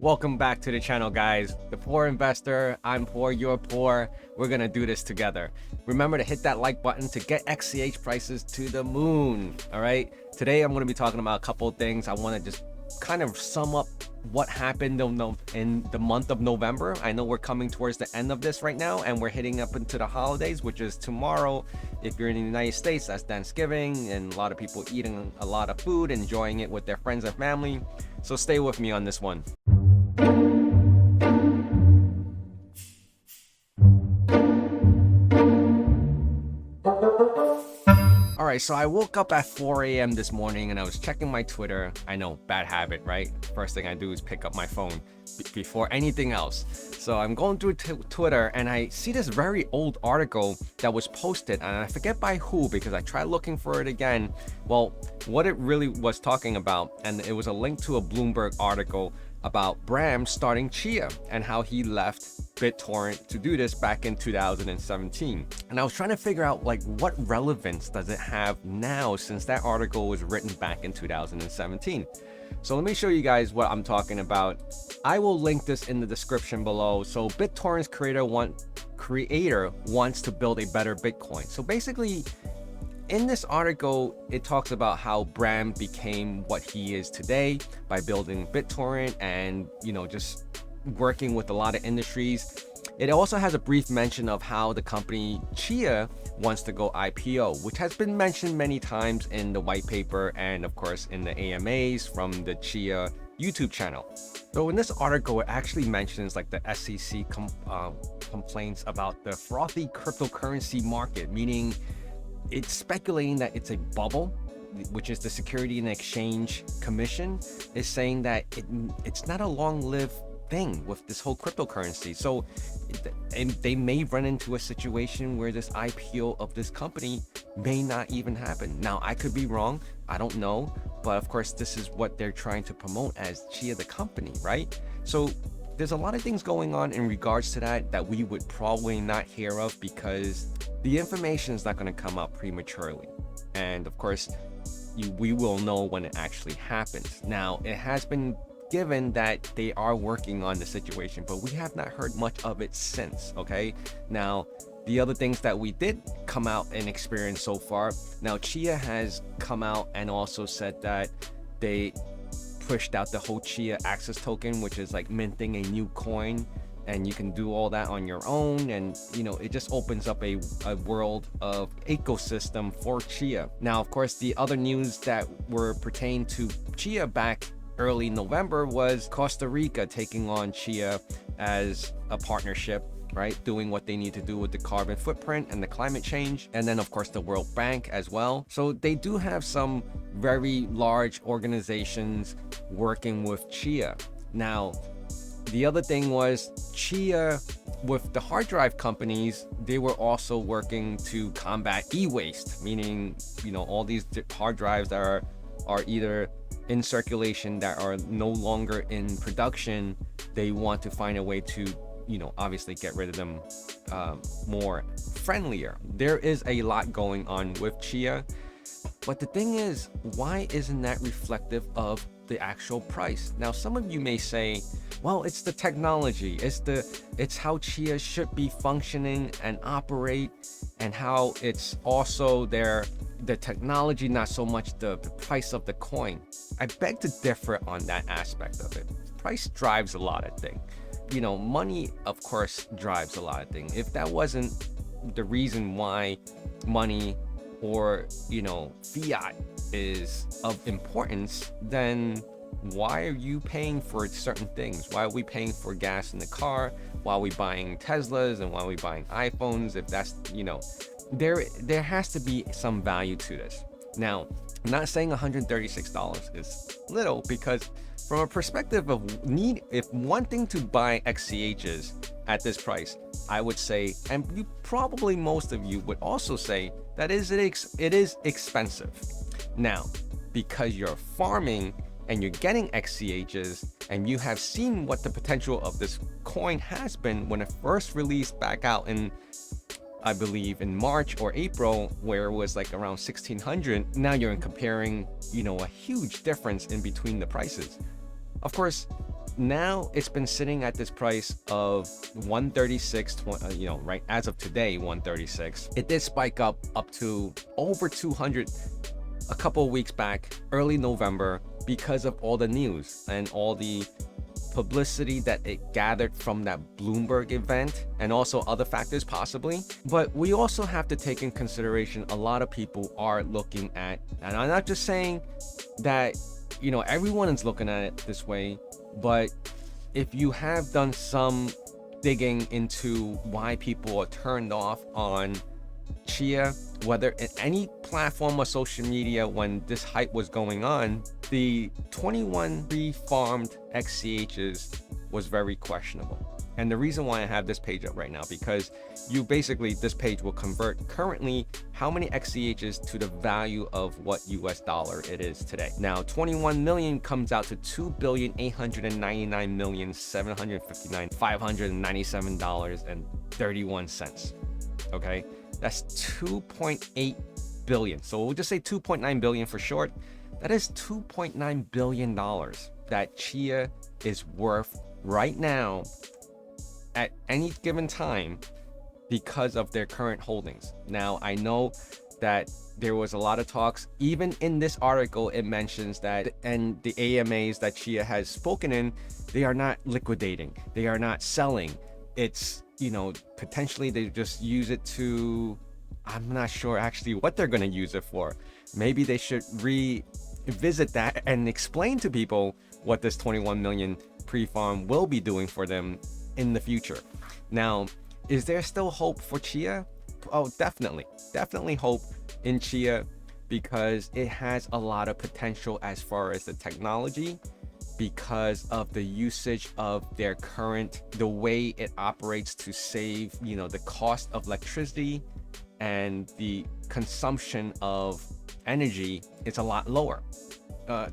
Welcome back to the channel, guys. The Poor Investor, I'm poor, you're poor. We're gonna do this together. Remember to hit that like button to get XCH prices to the moon. All right, today I'm gonna be talking about a couple of things. I want to just kind of sum up what happened in the month of November. I know we're coming towards the end of this right now, and we're hitting up into the holidays, which is tomorrow. If you're in the United States, that's Thanksgiving, and a lot of people eating a lot of food, enjoying it with their friends and family. So stay with me on this one. All right, so I woke up at 4 a.m. this morning and I was checking my Twitter. I know, bad habit, right? First thing I do is pick up my phone before anything else. So I'm going through Twitter and I see this very old article that was posted, and I forget by who because I tried looking for it again. Well, what it really was talking about, and it was a link to a Bloomberg article about Bram starting Chia and how he left BitTorrent to do this back in 2017. And I was trying to figure out, like, what relevance does it have now since that article was written back in 2017. So let me show you guys what I'm talking about. I will link this in the description below. So BitTorrent's creator wants to build a better Bitcoin. So basically, in this article, it talks about how Bram became what he is today by building BitTorrent and, just working with a lot of industries. It also has a brief mention of how the company Chia wants to go IPO, which has been mentioned many times in the white paper and, of course, in the AMAs from the Chia YouTube channel. So in this article, it actually mentions like the SEC complaints about the frothy cryptocurrency market, meaning it's speculating that it's a bubble, which is the Security and Exchange Commission is saying that it's not a long-lived thing with this whole cryptocurrency. So they may run into a situation where this IPO of this company may not even happen. Now, I could be wrong. I don't know. But of course, this is what they're trying to promote as Chia the company, right? So there's a lot of things going on in regards to that we would probably not hear of because the information is not going to come out prematurely. And of course, we will know when it actually happens. Now, it has been given that they are working on the situation, but we have not heard much of it since, okay? Now, the other things that we did come out and experience so far, now Chia has come out and also said that they pushed out the whole Chia Access Token, which is like minting a new coin, and you can do all that on your own, and it just opens up a world of ecosystem for Chia. Now, of course, the other news that were pertaining to Chia back early November was Costa Rica taking on Chia as a partnership, right? Doing what they need to do with the carbon footprint and the climate change. And then, of course, the World Bank as well. So they do have some very large organizations working with Chia. Now, the other thing was Chia with the hard drive companies, they were also working to combat e-waste, meaning, all these hard drives that are either in circulation that are no longer in production. They want to find a way to obviously get rid of them more friendlier. There is a lot going on with Chia, but the thing is, why isn't that reflective of the actual price? Now, some of you may say, well, it's the technology, it's how Chia should be functioning and operate, and how it's also the technology, not so much the price of the coin. I beg to differ on that aspect of it. Price drives a lot of things. Money, of course, drives a lot of things. If that wasn't the reason why money or, fiat is of importance, then why are you paying for certain things? Why are we paying for gas in the car? Why are we buying Teslas and why are we buying iPhones? If that's, there has to be some value to this. Now, I'm not saying $136 is little, because from a perspective of need, if wanting to buy XCHs at this price, I would say, and most of you would also say, that it is expensive. Now, because you're farming and you're getting XCHs and you have seen what the potential of this coin has been when it first released back out in, I believe, in March or April, where it was like around 1600. Now you're comparing, a huge difference in between the prices. Of course, now it's been sitting at this price of 136, right as of today, 136. It did spike up to over 200 a couple of weeks back, early November, because of all the news and all the publicity that it gathered from that Bloomberg event, and also other factors possibly. But we also have to take in consideration a lot of people are looking at, and I'm not just saying that everyone is looking at it this way, but if you have done some digging into why people are turned off on Chia, whether in any platform or social media, when this hype was going on, the 21 pre-farmed XCHs was very questionable. And the reason why I have this page up right now, because this page will convert currently how many XCHs to the value of what US dollar it is today. Now, 21 million comes out to $2,899,759,597.31. Okay, that's 2.8 billion. So we'll just say 2.9 billion for short. That is $2.9 billion that Chia is worth right now at any given time because of their current holdings. Now, I know that there was a lot of talks, even in this article, it mentions that, and the AMAs that Chia has spoken in, they are not liquidating, they are not selling. It's, potentially they just use it to, I'm not sure actually what they're going to use it for. Maybe they should revisit that and explain to people what this 21 million pre-farm will be doing for them in the future. Now, is there still hope for Chia? Oh, definitely hope in Chia, because it has a lot of potential as far as the technology, because of the usage of their the way it operates to save, the cost of electricity, and the consumption of energy is a lot lower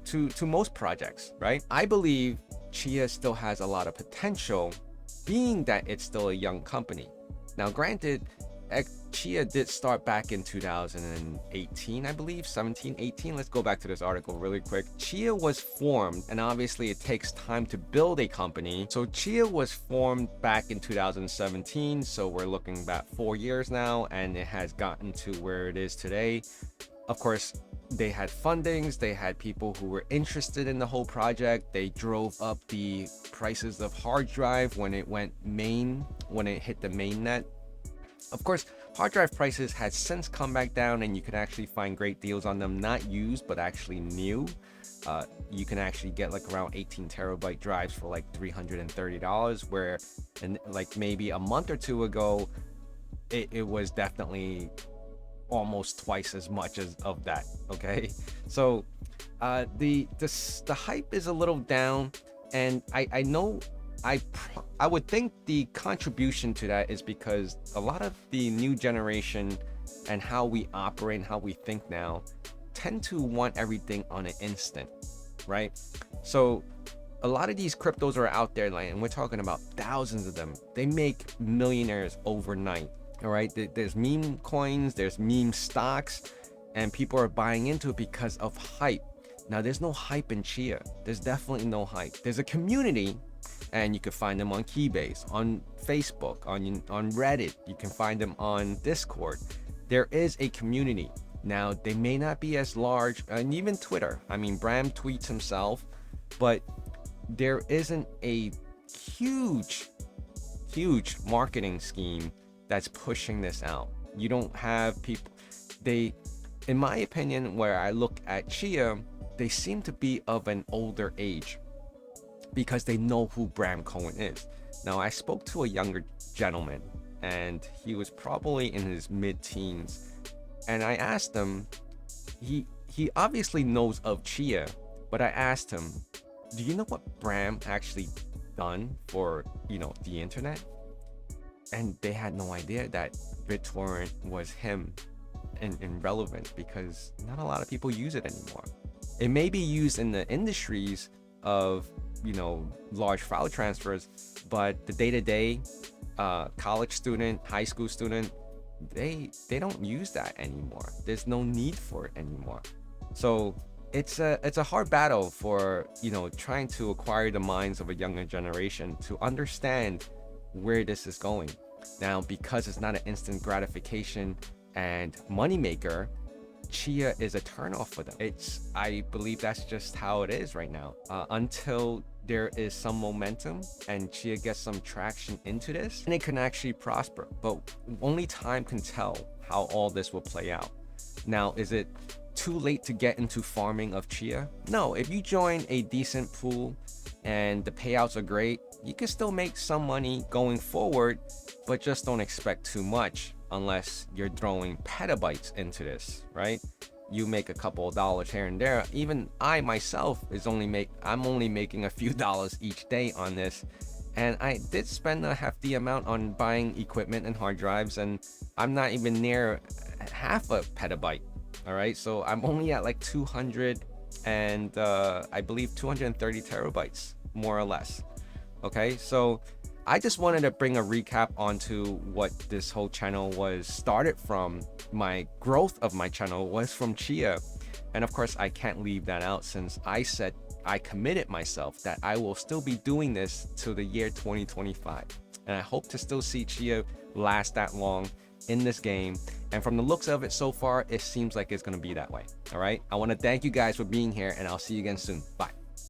to most projects, right? I believe Chia still has a lot of potential, being that it's still a young company. Now, granted, Chia did start back in 2018, I believe, 17, 18. Let's go back to this article really quick. Chia was formed, and obviously it takes time to build a company. So Chia was formed back in 2017. So we're looking back 4 years now, and it has gotten to where it is today. Of course, they had fundings, they had people who were interested in the whole project. They drove up the prices of hard drive when it hit the mainnet. Of course, hard drive prices has since come back down, and you can actually find great deals on them, not used, but actually new. You can actually get like around 18 terabyte drives for like $330, where like maybe a month or two ago, it was definitely almost twice as much of that. Okay, so the hype is a little down, and I know I would think the contribution to that is because a lot of the new generation and how we operate and how we think now tend to want everything on an instant, right? So a lot of these cryptos are out there, and we're talking about thousands of them. They make millionaires overnight. All right, there's meme coins, there's meme stocks, and people are buying into it because of hype. Now, there's no hype in Chia. There's definitely no hype. There's a community, and you can find them on Keybase, on Facebook, on Reddit. You can find them on Discord. There is a community. Now, they may not be as large, and even Twitter. I mean, Bram tweets himself, but there isn't a huge marketing scheme that's pushing this out. You don't have people, in my opinion, where I look at Chia, they seem to be of an older age because they know who Bram Cohen is. Now, I spoke to a younger gentleman, and he was probably in his mid-teens, and I asked him, he obviously knows of Chia, but I asked him, do you know what Bram actually done for, the internet? And they had no idea that BitTorrent was him and relevant, because not a lot of people use it anymore. It may be used in the industries of, large file transfers, but the day-to-day college student, high school student, they don't use that anymore. There's no need for it anymore. So it's a hard battle for, you know, trying to acquire the minds of a younger generation to understand where this is going. Now, because it's not an instant gratification and moneymaker, Chia is a turnoff for them. I believe that's just how it is right now. Until there is some momentum and Chia gets some traction into this, and it can actually prosper. But only time can tell how all this will play out. Now, is it too late to get into farming of Chia? No, if you join a decent pool and the payouts are great, you can still make some money going forward, but just don't expect too much unless you're throwing petabytes into this, right? You make a couple of dollars here and there. Even I myself I'm only making a few dollars each day on this. And I did spend a hefty amount on buying equipment and hard drives, and I'm not even near half a petabyte. All right, so I'm only at like 200 and I believe 230 terabytes, more or less. Okay, so I just wanted to bring a recap onto what this whole channel was started from. My growth of my channel was from Chia. And of course, I can't leave that out since I said I committed myself that I will still be doing this till the year 2025. And I hope to still see Chia last that long in this game. And from the looks of it so far, it seems like it's going to be that way. All right. I want to thank you guys for being here, and I'll see you again soon. Bye.